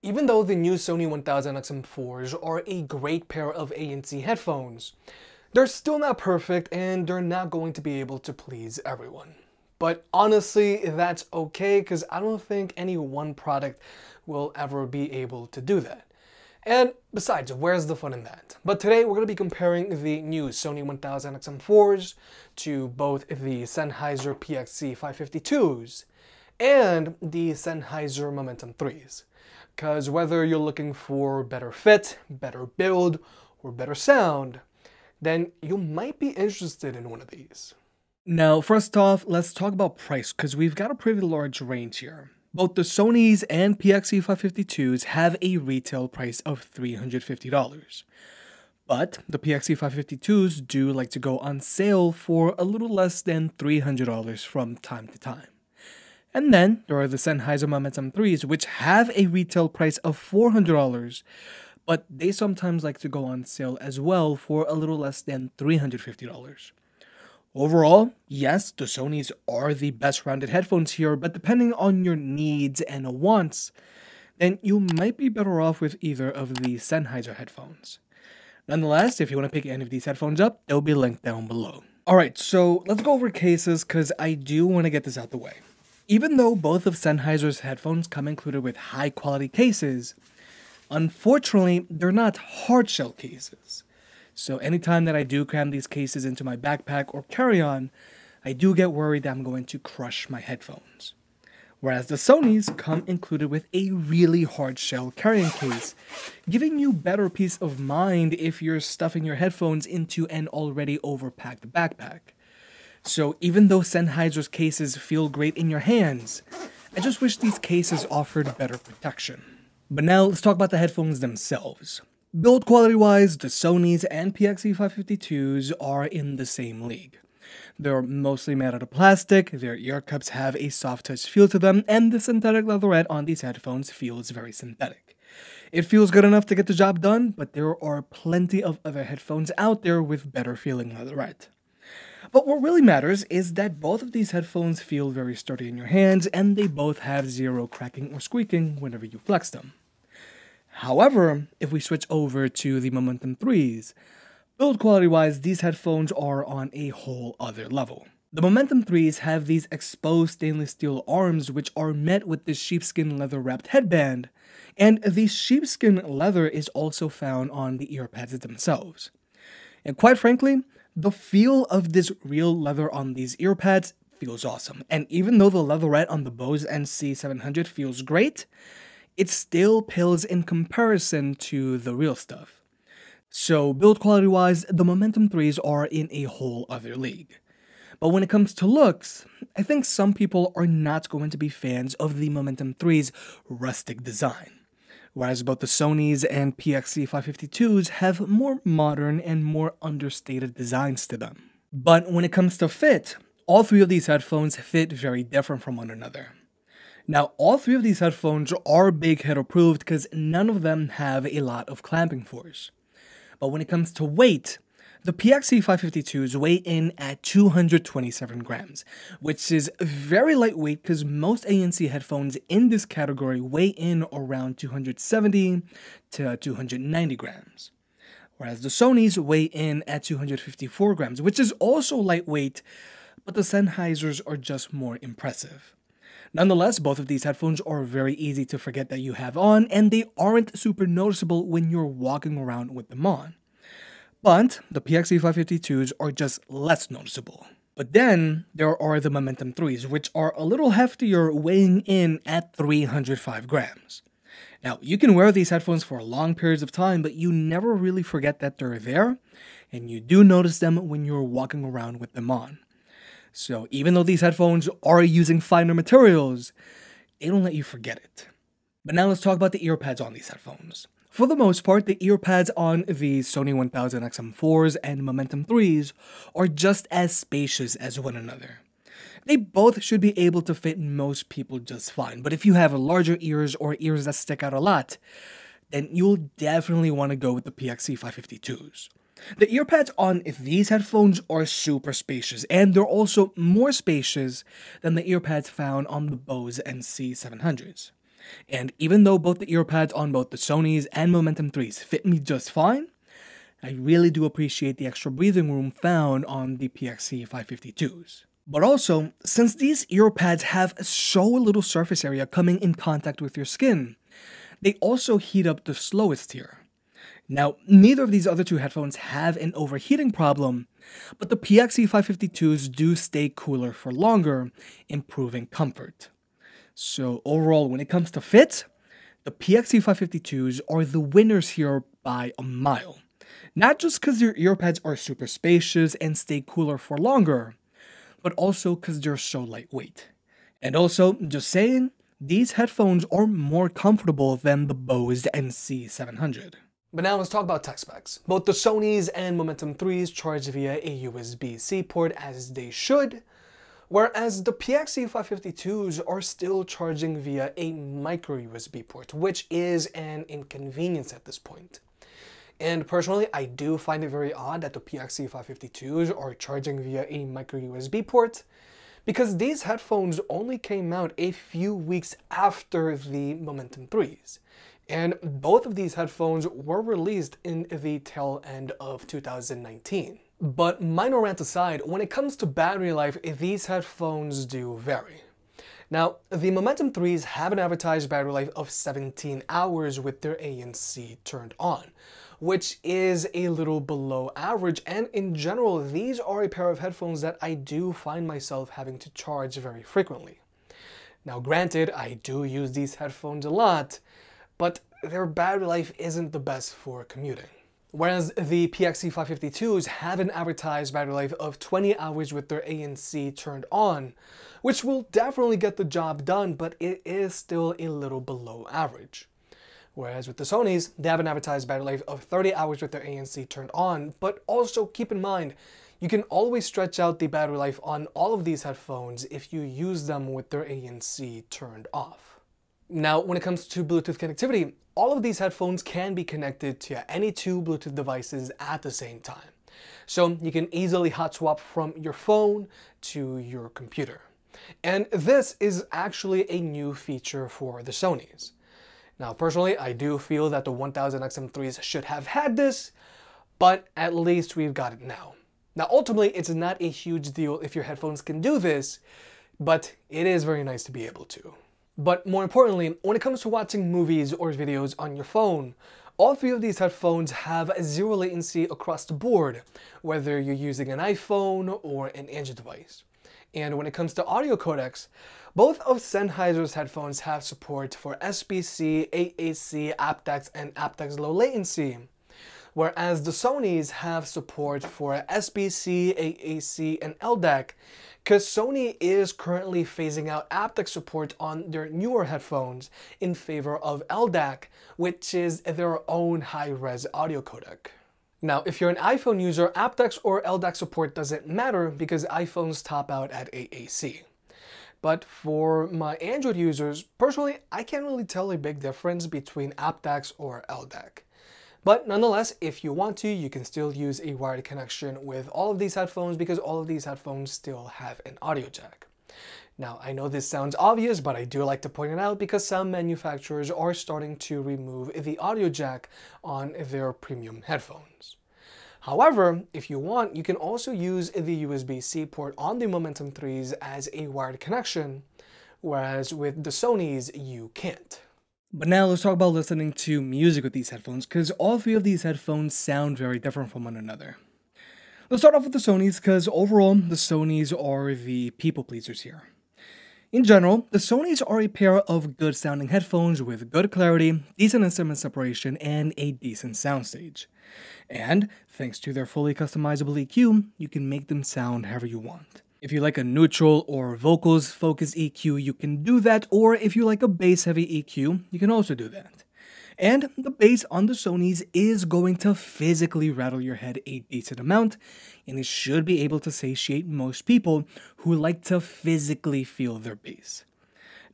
Even though the new Sony 1000XM4s are a great pair of ANC headphones, they're still not perfect and they're not going to be able to please everyone. But honestly, that's okay because I don't think any one product will ever be able to do that. And besides, where's the fun in that? But today we're going to be comparing the new Sony 1000XM4s to both the Sennheiser PXC 552s and the Sennheiser Momentum 3s. Because whether you're looking for better fit, better build, or better sound, then you might be interested in one of these. Now, first off, let's talk about price, because we've got a pretty large range here. Both the Sonys and PXC 552s have a retail price of $350. But the PXC 552s do like to go on sale for a little less than $300 from time to time. And then there are the Sennheiser Momentum 3s, which have a retail price of $400, but they sometimes like to go on sale as well for a little less than $350. Overall, yes, the Sonys are the best rounded headphones here, but depending on your needs and wants, then you might be better off with either of the Sennheiser headphones. Nonetheless, if you want to pick any of these headphones up, they'll be linked down below. Alright, so let's go over cases because I do want to get this out the way. Even though both of Sennheiser's headphones come included with high quality cases, unfortunately, they're not hard shell cases. So anytime that I do cram these cases into my backpack or carry-on, I do get worried that I'm going to crush my headphones. Whereas the Sonys come included with a really hard shell carrying case, giving you better peace of mind if you're stuffing your headphones into an already overpacked backpack. So even though Sennheiser's cases feel great in your hands, I just wish these cases offered better protection. But now let's talk about the headphones themselves. Build quality wise, the Sonys and PXC 552s are in the same league. They're mostly made out of plastic, their ear cups have a soft touch feel to them, and the synthetic leatherette on these headphones feels very synthetic. It feels good enough to get the job done, but there are plenty of other headphones out there with better feeling leatherette. But what really matters is that both of these headphones feel very sturdy in your hands and they both have zero cracking or squeaking whenever you flex them. However, if we switch over to the Momentum 3s, build quality wise, these headphones are on a whole other level. The Momentum 3s have these exposed stainless steel arms which are met with this sheepskin leather wrapped headband, and the sheepskin leather is also found on the earpads themselves. And quite frankly, the feel of this real leather on these earpads feels awesome, and even though the leatherette on the Bose NC700 feels great, it still pales in comparison to the real stuff. So build quality wise, the Momentum 3s are in a whole other league. But when it comes to looks, I think some people are not going to be fans of the Momentum 3's rustic design. Whereas both the Sonys and PXC 552s have more modern and more understated designs to them. But when it comes to fit, all three of these headphones fit very different from one another. Now, all three of these headphones are big head approved because none of them have a lot of clamping force. But when it comes to weight, the PXC 552s weigh in at 227 grams, which is very lightweight because most ANC headphones in this category weigh in around 270 to 290 grams. Whereas the Sonys weigh in at 254 grams, which is also lightweight, but the Sennheisers are just more impressive. Nonetheless, both of these headphones are very easy to forget that you have on, and they aren't super noticeable when you're walking around with them on. But the PXC 552s are just less noticeable. But then there are the Momentum 3s, which are a little heftier, weighing in at 305 grams. Now, you can wear these headphones for long periods of time, but you never really forget that they're there, and you do notice them when you're walking around with them on. So even though these headphones are using finer materials, they don't let you forget it. But now let's talk about the earpads on these headphones. For the most part, the earpads on the Sony 1000XM4s and Momentum 3s are just as spacious as one another. They both should be able to fit most people just fine, but if you have larger ears or ears that stick out a lot, then you'll definitely want to go with the PXC 552s. The earpads on these headphones are super spacious, and they're also more spacious than the earpads found on the Bose NC700s. And even though both the earpads on both the Sonys and Momentum 3s fit me just fine, I really do appreciate the extra breathing room found on the PXC 552s. But also, since these earpads have so little surface area coming in contact with your skin, they also heat up the slowest here. Now, neither of these other two headphones have an overheating problem, but the PXC 552s do stay cooler for longer, improving comfort. So overall, when it comes to fit, the PXC 552s are the winners here by a mile. Not just because your earpads are super spacious and stay cooler for longer, but also because they're so lightweight. And also, just saying, these headphones are more comfortable than the Bose NC700. But now let's talk about tech specs. Both the Sonys and Momentum 3s charge via a USB-C port as they should, whereas the PXC 552s are still charging via a micro USB port, which is an inconvenience at this point. And personally, I do find it very odd that the PXC 552s are charging via a micro USB port, because these headphones only came out a few weeks after the Momentum 3s. And both of these headphones were released in the tail end of 2019. But minor rant aside, when it comes to battery life, these headphones do vary. Now, the Momentum 3s have an advertised battery life of 17 hours with their ANC turned on, which is a little below average, and in general, these are a pair of headphones that I do find myself having to charge very frequently. Now granted, I do use these headphones a lot, but their battery life isn't the best for commuting. Whereas the PXC 552s have an advertised battery life of 20 hours with their ANC turned on, which will definitely get the job done, but it is still a little below average. Whereas with the Sonys, they have an advertised battery life of 30 hours with their ANC turned on, but also keep in mind, you can always stretch out the battery life on all of these headphones if you use them with their ANC turned off. Now, when it comes to Bluetooth connectivity, all of these headphones can be connected to any two Bluetooth devices at the same time. So you can easily hot swap from your phone to your computer. And this is actually a new feature for the Sonys. Now, personally, I do feel that the 1000XM3s should have had this, but at least we've got it now. Now, ultimately, it's not a huge deal if your headphones can do this, but it is very nice to be able to. But more importantly, when it comes to watching movies or videos on your phone, all three of these headphones have zero latency across the board, whether you're using an iPhone or an Android device. And when it comes to audio codecs, both of Sennheiser's headphones have support for SBC, AAC, aptX, and aptX low latency, whereas the Sonys have support for SBC, AAC, and LDAC, because Sony is currently phasing out aptX support on their newer headphones in favor of LDAC, which is their own high-res audio codec. Now, if you're an iPhone user, aptX or LDAC support doesn't matter because iPhones top out at AAC. But for my Android users, personally, I can't really tell a big difference between aptX or LDAC. But nonetheless, if you want to, you can still use a wired connection with all of these headphones because all of these headphones still have an audio jack. Now, I know this sounds obvious, but I do like to point it out because some manufacturers are starting to remove the audio jack on their premium headphones. However, if you want, you can also use the USB-C port on the Momentum 3s as a wired connection, whereas with the Sonys, you can't. But now let's talk about listening to music with these headphones, because all three of these headphones sound very different from one another. Let's start off with the Sonys, because overall, the Sonys are the people pleasers here. In general, the Sonys are a pair of good sounding headphones with good clarity, decent instrument separation, and a decent soundstage. And thanks to their fully customizable EQ, you can make them sound however you want. If you like a neutral or vocals focused EQ, you can do that, or if you like a bass heavy EQ, you can also do that. And the bass on the Sonys is going to physically rattle your head a decent amount, and it should be able to satiate most people who like to physically feel their bass.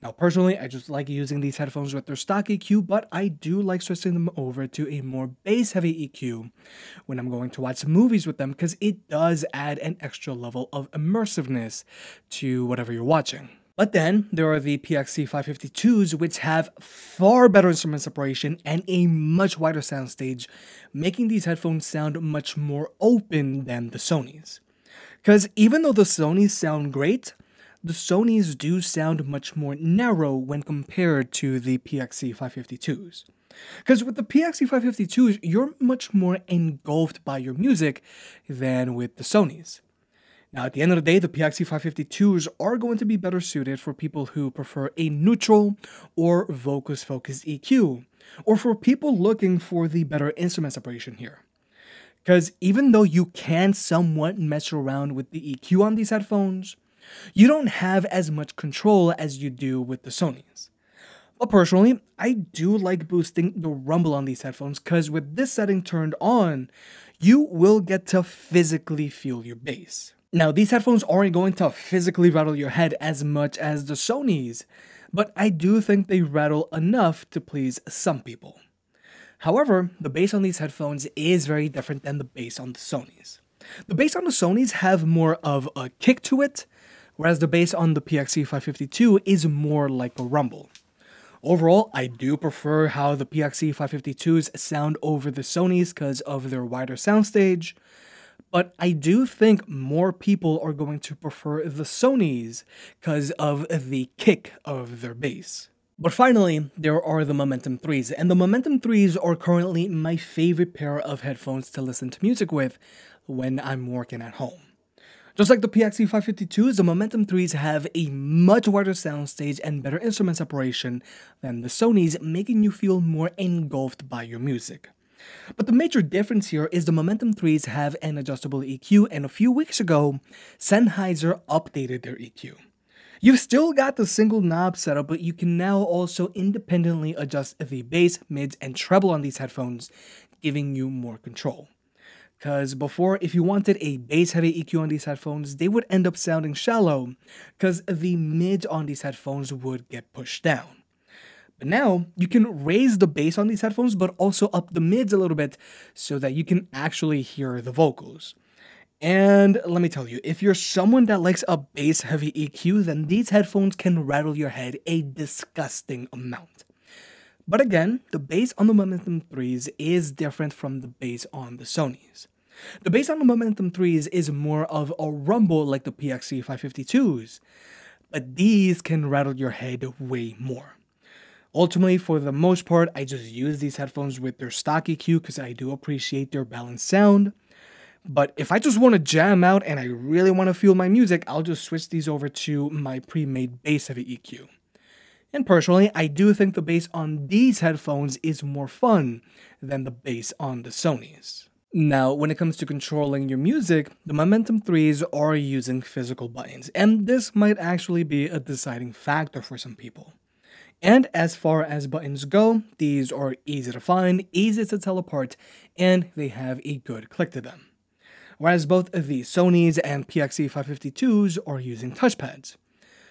Now personally, I just like using these headphones with their stock EQ, but I do like switching them over to a more bass heavy EQ when I'm going to watch movies with them because it does add an extra level of immersiveness to whatever you're watching. But then there are the PXC 552s, which have far better instrument separation and a much wider soundstage, making these headphones sound much more open than the Sonys. Because even though the Sonys sound great, the Sonys do sound much more narrow when compared to the PXC 552s. Because with the PXC 552s, you're much more engulfed by your music than with the Sonys. Now, at the end of the day, the PXC 552s are going to be better suited for people who prefer a neutral or vocals-focused EQ, or for people looking for the better instrument separation here. Because even though you can somewhat mess around with the EQ on these headphones, you don't have as much control as you do with the Sonys. But personally, I do like boosting the rumble on these headphones because with this setting turned on, you will get to physically feel your bass. Now, these headphones aren't going to physically rattle your head as much as the Sonys, but I do think they rattle enough to please some people. However, the bass on these headphones is very different than the bass on the Sonys. The bass on the Sonys have more of a kick to it, whereas the bass on the PXC 552 is more like a rumble. Overall, I do prefer how the PXC 552s sound over the Sonys because of their wider soundstage, but I do think more people are going to prefer the Sonys because of the kick of their bass. But finally, there are the Momentum 3s, and the Momentum 3s are currently my favorite pair of headphones to listen to music with when I'm working at home. Just like the PXC 552s, the Momentum 3s have a much wider soundstage and better instrument separation than the Sonys, making you feel more engulfed by your music. But the major difference here is the Momentum 3s have an adjustable EQ, and a few weeks ago, Sennheiser updated their EQ. You've still got the single knob setup, but you can now also independently adjust the bass, mids, and treble on these headphones, giving you more control. Because before, if you wanted a bass-heavy EQ on these headphones, they would end up sounding shallow, because the mids on these headphones would get pushed down. But now, you can raise the bass on these headphones, but also up the mids a little bit, so that you can actually hear the vocals. And let me tell you, if you're someone that likes a bass-heavy EQ, then these headphones can rattle your head a disgusting amount. But again, the bass on the Momentum 3s is different from the bass on the Sonys. The bass on the Momentum 3s is more of a rumble like the PXC 552s, but these can rattle your head way more. Ultimately, for the most part, I just use these headphones with their stock EQ because I do appreciate their balanced sound. But if I just want to jam out and I really want to feel my music, I'll just switch these over to my pre-made bass-heavy EQ. And personally, I do think the bass on these headphones is more fun than the bass on the Sonys. Now, when it comes to controlling your music, the Momentum 3s are using physical buttons, and this might actually be a deciding factor for some people. And as far as buttons go, these are easy to find, easy to tell apart, and they have a good click to them. Whereas both the Sonys and PXC 552s are using touchpads.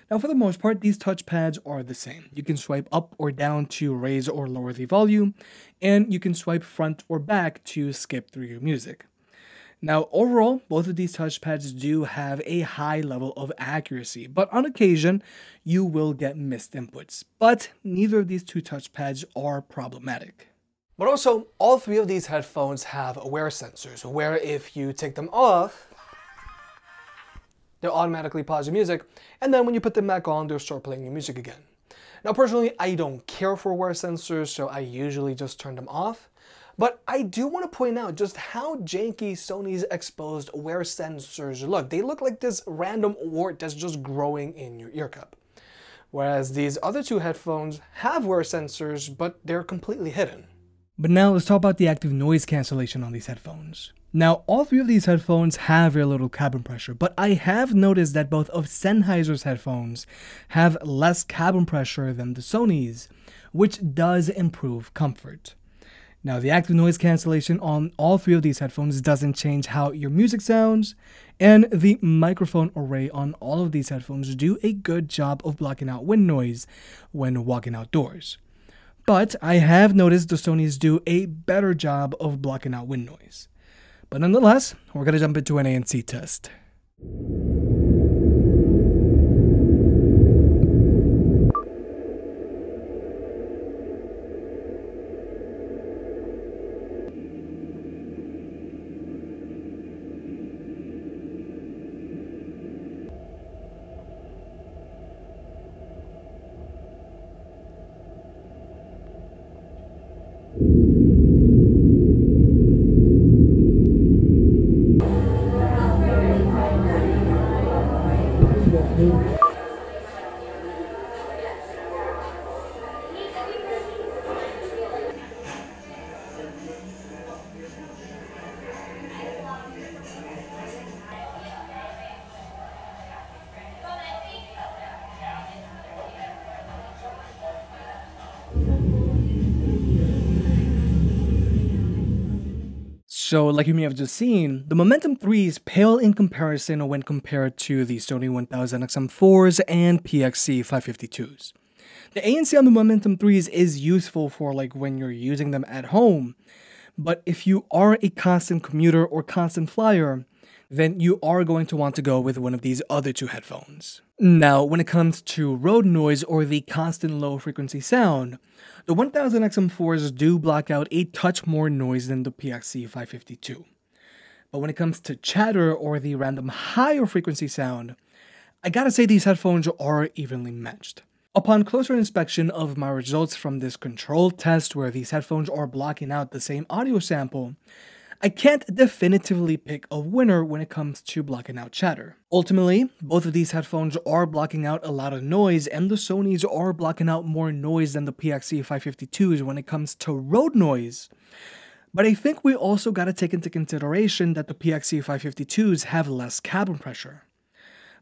Now, for the most part, these touchpads are the same. You can swipe up or down to raise or lower the volume, and you can swipe front or back to skip through your music. Now, overall, both of these touchpads do have a high level of accuracy, but on occasion, you will get missed inputs. But neither of these two touchpads are problematic. But also, all three of these headphones have wear sensors, where if you take them off, they'll automatically pause your music, and then when you put them back on, they'll start playing your music again. Now, personally, I don't care for wear sensors, so I usually just turn them off. But I do want to point out just how janky Sony's exposed wear sensors look. They look like this random wart that's just growing in your ear cup. Whereas these other two headphones have wear sensors, but they're completely hidden. But now let's talk about the active noise cancellation on these headphones. Now, all three of these headphones have very little cabin pressure, but I have noticed that both of Sennheiser's headphones have less cabin pressure than the Sony's, which does improve comfort. Now, the active noise cancellation on all three of these headphones doesn't change how your music sounds, and the microphone array on all of these headphones do a good job of blocking out wind noise when walking outdoors. But I have noticed the Sonys do a better job of blocking out wind noise. But nonetheless, we're going to jump into an ANC test. So like you may have just seen, the Momentum 3s pale in comparison when compared to the Sony 1000XM4s and PXC 552s. The ANC on the Momentum 3s is useful for like when you're using them at home, but if you are a constant commuter or constant flyer, then you are going to want to go with one of these other two headphones. Now, when it comes to road noise or the constant low frequency sound, the 1000XM4s do block out a touch more noise than the PXC 552. But when it comes to chatter or the random higher frequency sound, I gotta say these headphones are evenly matched. Upon closer inspection of my results from this controlled test where these headphones are blocking out the same audio sample, I can't definitively pick a winner when it comes to blocking out chatter. Ultimately, both of these headphones are blocking out a lot of noise, and the Sonys are blocking out more noise than the PXC 552s when it comes to road noise. But I think we also gotta take into consideration that the PXC 552s have less cabin pressure.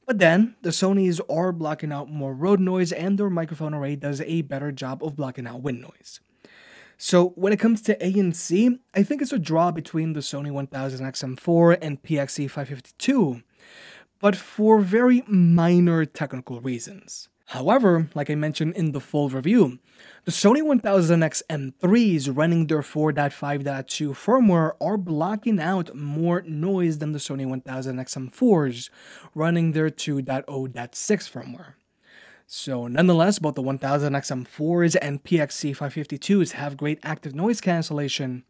But then, the Sonys are blocking out more road noise, and their microphone array does a better job of blocking out wind noise. So when it comes to ANC, I think it's a draw between the Sony 1000XM4 and PXC 552, but for very minor technical reasons. However, like I mentioned in the full review, the Sony 1000XM3s running their 4.5.2 firmware are blocking out more noise than the Sony 1000XM4s running their 2.0.6 firmware. So nonetheless, both the 1000XM4s and PXC 552s have great active noise cancellation,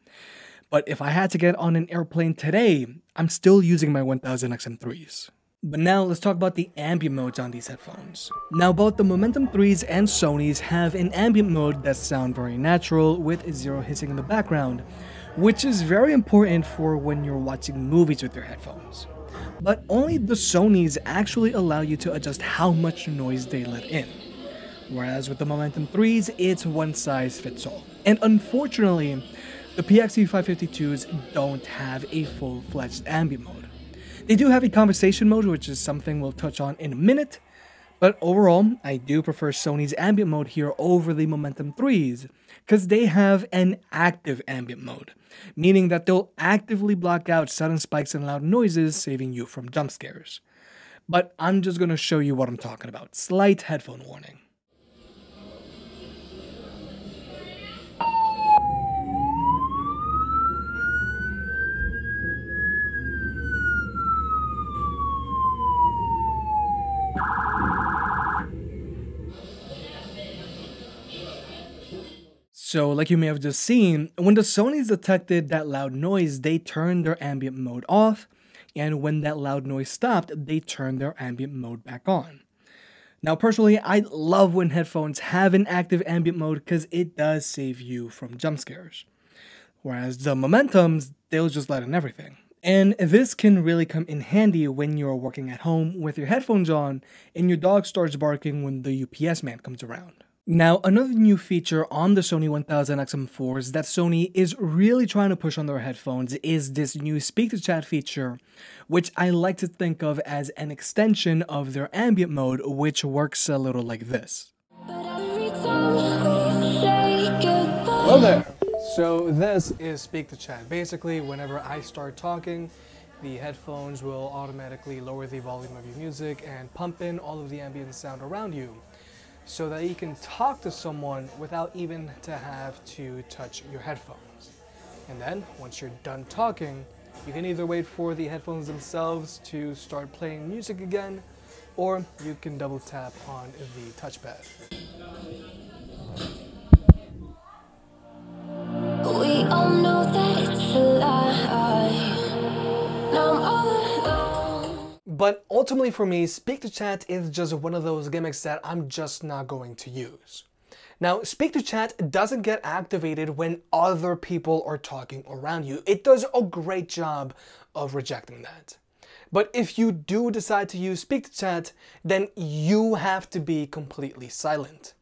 but if I had to get on an airplane today, I'm still using my 1000XM3s. But now let's talk about the ambient modes on these headphones. Now both the Momentum 3s and Sonys have an ambient mode that sound very natural with zero hissing in the background, which is very important for when you're watching movies with your headphones. But only the Sonys actually allow you to adjust how much noise they let in. Whereas with the Momentum 3s, it's one size fits all. And unfortunately, the PXC 552s don't have a full-fledged ambient mode. They do have a conversation mode, which is something we'll touch on in a minute, but overall, I do prefer Sony's ambient mode here over the Momentum 3s, because they have an active ambient mode, meaning that they'll actively block out sudden spikes and loud noises, saving you from jump scares. But I'm just going to show you what I'm talking about. Slight headphone warning. So like you may have just seen, when the Sonys detected that loud noise, they turned their ambient mode off, and when that loud noise stopped, they turned their ambient mode back on. Now personally, I love when headphones have an active ambient mode because it does save you from jump scares. Whereas the Momentums, they'll just let in everything. And this can really come in handy when you're working at home with your headphones on and your dog starts barking when the UPS man comes around. Now, another new feature on the Sony 1000XM4s that Sony is really trying to push on their headphones is this new speak-to-chat feature, which I like to think of as an extension of their ambient mode, which works a little like this. Hello there! So this is speak-to-chat. Basically, whenever I start talking, the headphones will automatically lower the volume of your music and pump in all of the ambient sound around you, so that you can talk to someone without even to have to touch your headphones. And then, once you're done talking, you can either wait for the headphones themselves to start playing music again, or you can double tap on the touchpad. We all know that it's a lie. Now I'm all alone. But ultimately for me, speak-to-chat is just one of those gimmicks that I'm just not going to use. Now, speak-to-chat doesn't get activated when other people are talking around you. It does a great job of rejecting that. But if you do decide to use speak-to-chat, then you have to be completely silent.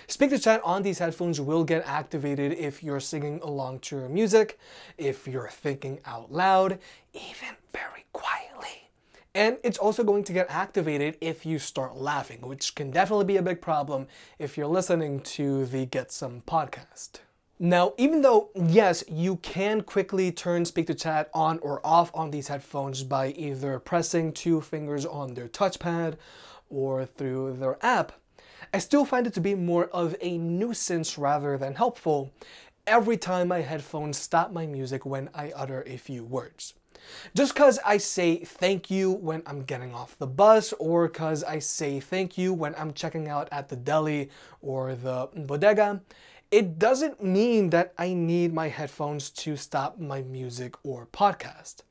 Speak-to-chat on these headphones will get activated if you're singing along to your music, if you're thinking out loud, even very quietly. And it's also going to get activated if you start laughing, which can definitely be a big problem if you're listening to the Get Some podcast. Now, even though, yes, you can quickly turn speak to chat on or off on these headphones by either pressing 2 fingers on their touchpad or through their app, I still find it to be more of a nuisance rather than helpful every time my headphones stop my music when I utter a few words. Just cause I say thank you when I'm getting off the bus, or cause I say thank you when I'm checking out at the deli or the bodega, it doesn't mean that I need my headphones to stop my music or podcast.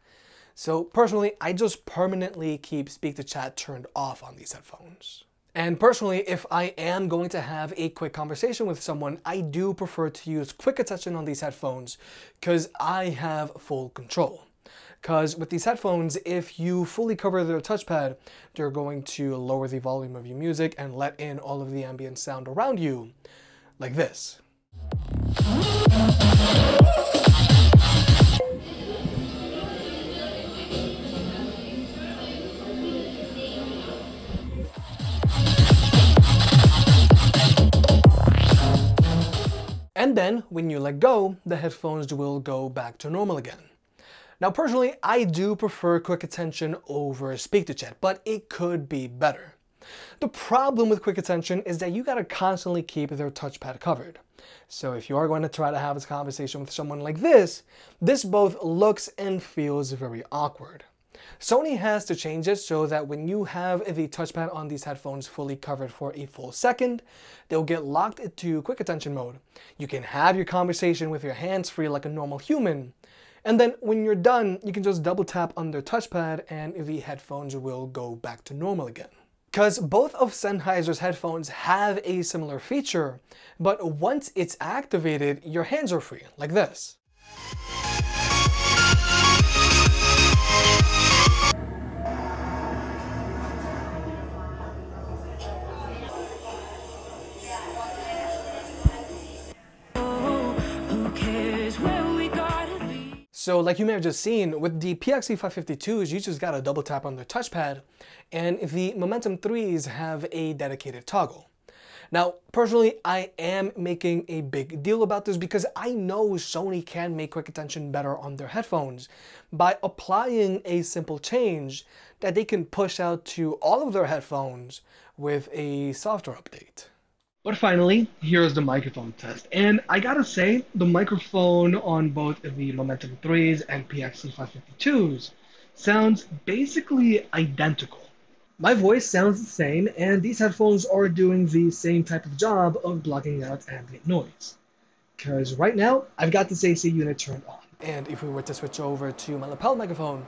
So personally, I just permanently keep speak to chat turned off on these headphones. And personally, if I am going to have a quick conversation with someone, I do prefer to use quick attention on these headphones because I have full control. Because with these headphones, if you fully cover their touchpad, they're going to lower the volume of your music and let in all of the ambient sound around you, like this. And then, when you let go, the headphones will go back to normal again. Now personally, I do prefer quick attention over speak to chat, but it could be better. The problem with quick attention is that you gotta constantly keep their touchpad covered. So if you are going to try to have this conversation with someone like this both looks and feels very awkward. Sony has to change it so that when you have the touchpad on these headphones fully covered for a full second, they'll get locked into quick attention mode. You can have your conversation with your hands free like a normal human, and then when you're done, you can just double tap on their touchpad and the headphones will go back to normal again. Because both of Sennheiser's headphones have a similar feature, but once it's activated, your hands are free, like this. So like you may have just seen, with the PXC 552s, you just gotta double tap on the touchpad, and the Momentum 3s have a dedicated toggle. Now, personally, I am making a big deal about this because I know Sony can make quick attention better on their headphones by applying a simple change that they can push out to all of their headphones with a software update. But finally, here's the microphone test. And I gotta say, the microphone on both the Momentum 3s and PXC 552s sounds basically identical. My voice sounds the same, and these headphones are doing the same type of job of blocking out ambient noise. Because right now, I've got this AC unit turned on. And if we were to switch over to my lapel microphone,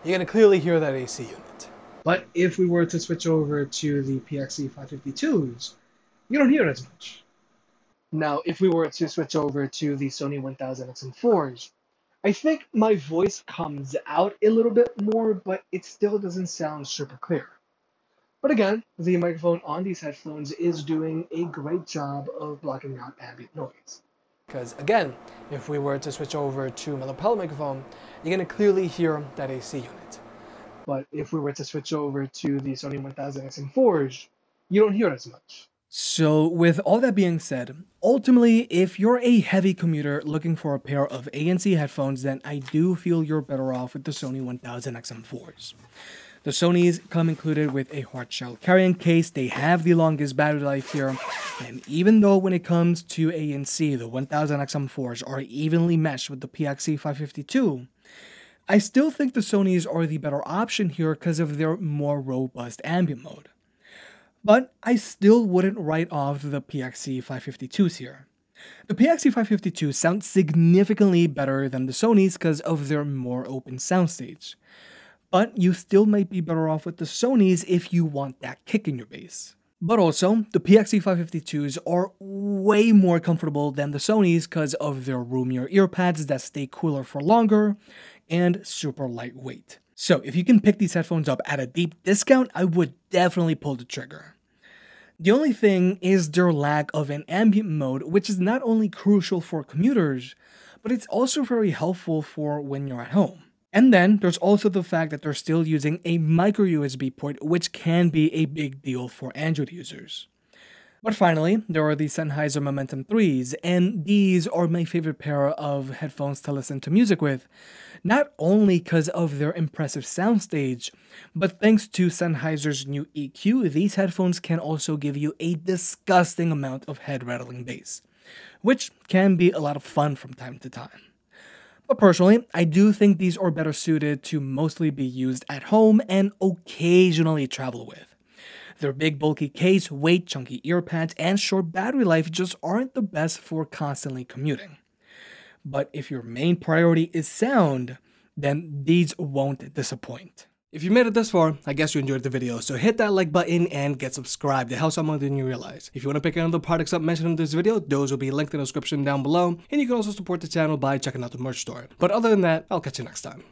you're gonna clearly hear that AC unit. But if we were to switch over to the PXC 552s, you don't hear it as much. Now, if we were to switch over to the Sony 1000XM4s, I think my voice comes out a little bit more, but it still doesn't sound super clear. But again, the microphone on these headphones is doing a great job of blocking out ambient noise. Because again, if we were to switch over to my lapel microphone, you're going to clearly hear that AC unit. But if we were to switch over to the Sony 1000XM4s, you don't hear it as much. So with all that being said, ultimately, if you're a heavy commuter looking for a pair of ANC headphones, then I do feel you're better off with the Sony 1000XM4s. The Sonys come included with a hard shell carrying case, they have the longest battery life here, and even though when it comes to ANC, the 1000XM4s are evenly meshed with the PXC 552, I still think the Sonys are the better option here because of their more robust ambient mode. But I still wouldn't write off the PXC 552s here. The PXC 552s sound significantly better than the Sonys because of their more open soundstage. But you still might be better off with the Sonys if you want that kick in your bass. But also, the PXC 552s are way more comfortable than the Sonys because of their roomier earpads that stay cooler for longer and super lightweight. So if you can pick these headphones up at a deep discount, I would definitely pull the trigger. The only thing is their lack of an ambient mode, which is not only crucial for commuters, but it's also very helpful for when you're at home. And then there's also the fact that they're still using a micro USB port, which can be a big deal for Android users. But finally, there are the Sennheiser Momentum 3s, and these are my favorite pair of headphones to listen to music with. Not only because of their impressive soundstage, but thanks to Sennheiser's new EQ, these headphones can also give you a disgusting amount of head-rattling bass, which can be a lot of fun from time to time. But personally, I do think these are better suited to mostly be used at home and occasionally travel with. Their big bulky case, weight, chunky ear pads, and short battery life just aren't the best for constantly commuting. But if your main priority is sound, then these won't disappoint. If you made it this far, I guess you enjoyed the video, so hit that like button and get subscribed. It helps out more than you realize. If you want to pick another products up mentioned in this video, those will be linked in the description down below, and you can also support the channel by checking out the merch store. But other than that, I'll catch you next time.